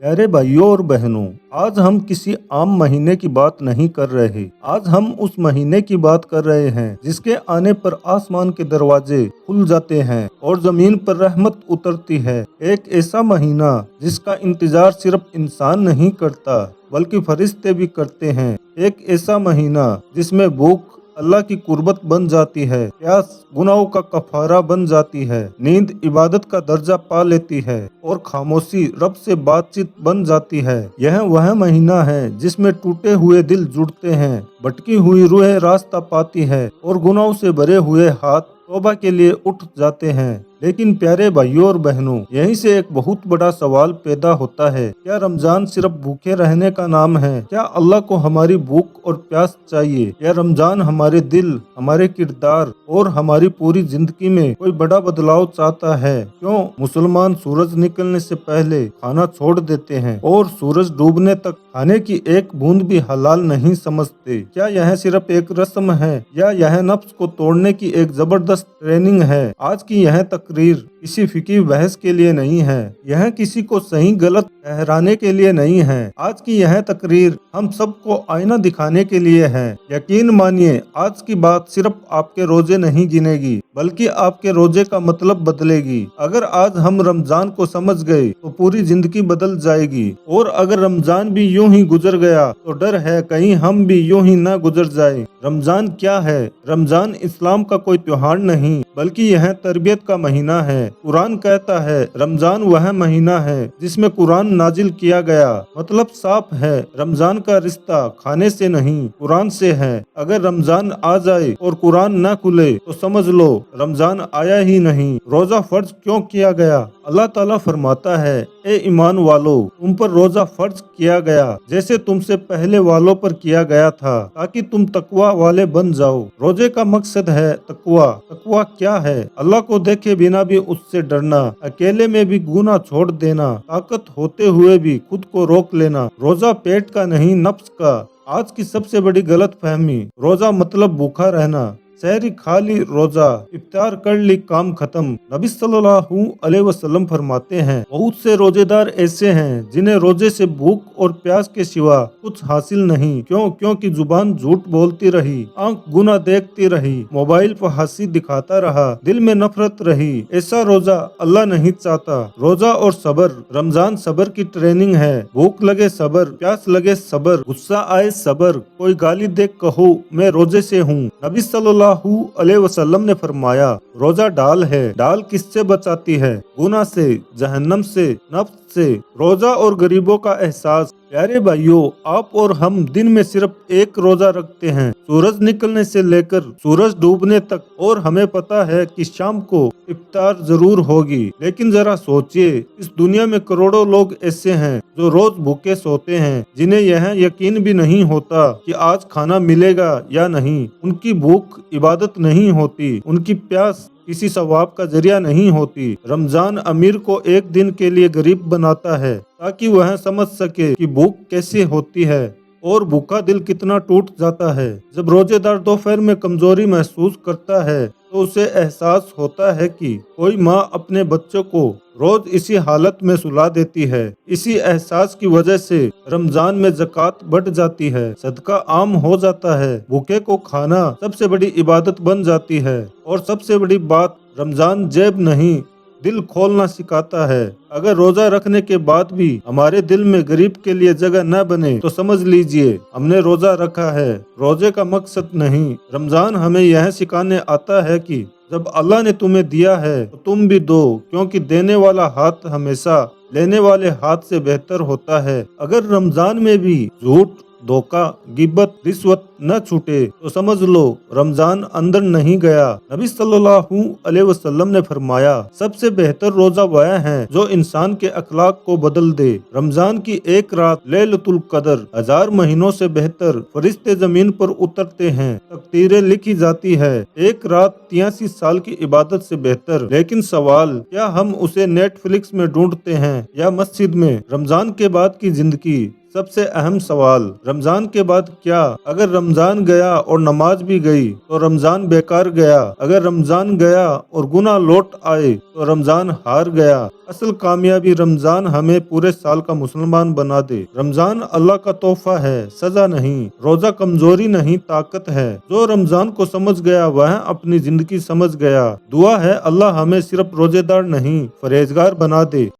प्यारे भाइयों और बहनों, आज हम किसी आम महीने की बात नहीं कर रहे। आज हम उस महीने की बात कर रहे हैं जिसके आने पर आसमान के दरवाजे खुल जाते हैं और जमीन पर रहमत उतरती है। एक ऐसा महीना जिसका इंतजार सिर्फ इंसान नहीं करता बल्कि फरिश्ते भी करते हैं। एक ऐसा महीना जिसमें भूख अल्लाह की कुर्बत बन जाती है, प्यास गुनाहों का कफारा बन जाती है, नींद इबादत का दर्जा पा लेती है और खामोशी रब से बातचीत बन जाती है। यह वह महीना है जिसमें टूटे हुए दिल जुड़ते हैं, भटकी हुई रूहें रास्ता पाती है और गुनाहों से भरे हुए हाथ तौबा के लिए उठ जाते हैं। लेकिन प्यारे भाइयों और बहनों, यहीं से एक बहुत बड़ा सवाल पैदा होता है, क्या रमजान सिर्फ भूखे रहने का नाम है? क्या अल्लाह को हमारी भूख और प्यास चाहिए, या रमजान हमारे दिल, हमारे किरदार और हमारी पूरी जिंदगी में कोई बड़ा बदलाव चाहता है? क्यों मुसलमान सूरज निकलने से पहले खाना छोड़ देते हैं और सूरज डूबने तक खाने की एक बूंद भी हलाल नहीं समझते? क्या यह सिर्फ एक रस्म है या यह नफ्स को तोड़ने की एक जबरदस्त ट्रेनिंग है? आज की यह तकरीर किसी फिकी बहस के लिए नहीं है, यह किसी को सही गलत ठहराने के लिए नहीं है। आज की यह तकरीर हम सबको आईना दिखाने के लिए है। यकीन मानिए, आज की बात सिर्फ आपके रोजे नहीं गिनेगी बल्कि आपके रोजे का मतलब बदलेगी। अगर आज हम रमजान को समझ गए तो पूरी जिंदगी बदल जाएगी, और अगर रमजान भी यूं ही गुजर गया तो डर है कहीं हम भी यूं ही न गुजर जाए। रमजान क्या है? रमजान इस्लाम का कोई त्योहार नहीं बल्कि यह तरबियत का महीना है। कुरान कहता है रमजान वह महीना है जिसमें कुरान नाजिल किया गया। मतलब साफ है, रमजान का रिश्ता खाने से नहीं कुरान से है। अगर रमजान आ जाए और कुरान न खुले तो समझ लो रमजान आया ही नहीं। रोजा फर्ज क्यों किया गया? अल्लाह ताला फरमाता है, ए ईमान वालो, तुम पर रोजा फर्ज किया गया जैसे तुमसे पहले वालों पर किया गया था, ताकि तुम तकवा वाले बन जाओ। रोजे का मकसद है तकवा। तकवा क्या है? अल्लाह को देखे बिना भी उससे डरना, अकेले में भी गुनाह छोड़ देना, ताकत होते हुए भी खुद को रोक लेना। रोजा पेट का नहीं, नफ्स का। आज की सबसे बड़ी गलत फहमी, रोजा मतलब भूखा रहना, सहरी खा ली रोजा, इफ्तार कर ली काम खत्म। नबी सल्लल्लाहु अलैहि वसल्लम फरमाते हैं, बहुत से रोजेदार ऐसे हैं जिन्हें रोजे से भूख और प्यास के सिवा कुछ हासिल नहीं। क्यों? क्योंकि जुबान झूठ बोलती रही, आंख गुनाह देखती रही, मोबाइल पर हंसी दिखाता रहा, दिल में नफरत रही। ऐसा रोजा अल्लाह नहीं चाहता। रोजा और सबर, रमजान सबर की ट्रेनिंग है। भूख लगे सबर, प्यास लगे सबर, गुस्सा आए सबर, कोई गाली दे कहो मैं रोजे से हूँ। नबी सल्लल्लाहु अलैहि वसल्लम ने फरमाया, रोजा डाल है। डाल किससे बचाती है? गुनाह से, जहन्नम से, नफ्स से। रोजा और गरीबों का एहसास। प्यारे भाइयों, आप और हम दिन में सिर्फ एक रोजा रखते हैं, सूरज निकलने से लेकर सूरज डूबने तक, और हमें पता है कि शाम को इफ्तार जरूर होगी। लेकिन जरा सोचिए, इस दुनिया में करोड़ों लोग ऐसे हैं जो रोज भूखे सोते हैं, जिन्हें यह यकीन भी नहीं होता कि आज खाना मिलेगा या नहीं। उनकी भूख इबादत नहीं होती, उनकी प्यास किसी सवाब का जरिया नहीं होती। रमजान अमीर को एक दिन के लिए गरीब बनाता है ताकि वह समझ सके कि भूख कैसे होती है और भूखा दिल कितना टूट जाता है। जब रोजेदार दोपहर में कमजोरी महसूस करता है तो उसे एहसास होता है कि कोई माँ अपने बच्चों को रोज इसी हालत में सुला देती है। इसी एहसास की वजह से रमजान में ज़कात बढ़ जाती है, सदका आम हो जाता है, भूखे को खाना सबसे बड़ी इबादत बन जाती है। और सबसे बड़ी बात, रमजान जेब नहीं दिल खोलना सिखाता है। अगर रोजा रखने के बाद भी हमारे दिल में गरीब के लिए जगह न बने तो समझ लीजिए हमने रोजा रखा है। रोजे का मकसद नहीं। रमजान हमें यह सिखाने आता है कि जब अल्लाह ने तुम्हें दिया है तो तुम भी दो, क्योंकि देने वाला हाथ हमेशा लेने वाले हाथ से बेहतर होता है। अगर रमजान में भी झूठ, धोखा, गिब्बत, रिश्वत न छूटे तो समझ लो रमजान अंदर नहीं गया। नबी सल्लल्लाहु अलैहि वसल्लम ने फरमाया, सबसे बेहतर रोजा वह है जो इंसान के अखलाक को बदल दे। रमजान की एक रात लैलतुल कदर 1000 महीनों से बेहतर। फरिश्ते जमीन पर उतरते हैं, तकदीरें लिखी जाती है। एक रात 83 साल की इबादत से बेहतर। लेकिन सवाल, क्या हम उसे नेटफ्लिक्स में ढूंढते हैं या मस्जिद में? रमजान के बाद की जिंदगी सबसे अहम सवाल, रमजान के बाद क्या? अगर रमजान رمضان گیا اور نماز بھی گئی تو رمضان بیکار گیا، اگر رمضان گیا اور گناہ لوٹ آئے تو رمضان ہار گیا۔ اصل کامیابی رمضان ہمیں پورے سال کا مسلمان بنا دے۔ رمضان اللہ کا تحفہ ہے، سزا نہیں۔ روزہ کمزوری نہیں، طاقت ہے۔ جو رمضان کو سمجھ گیا وہ اپنی زندگی سمجھ گیا۔ دعا ہے اللہ ہمیں صرف روزے دار نہیں، پرہیزگار بنا دے۔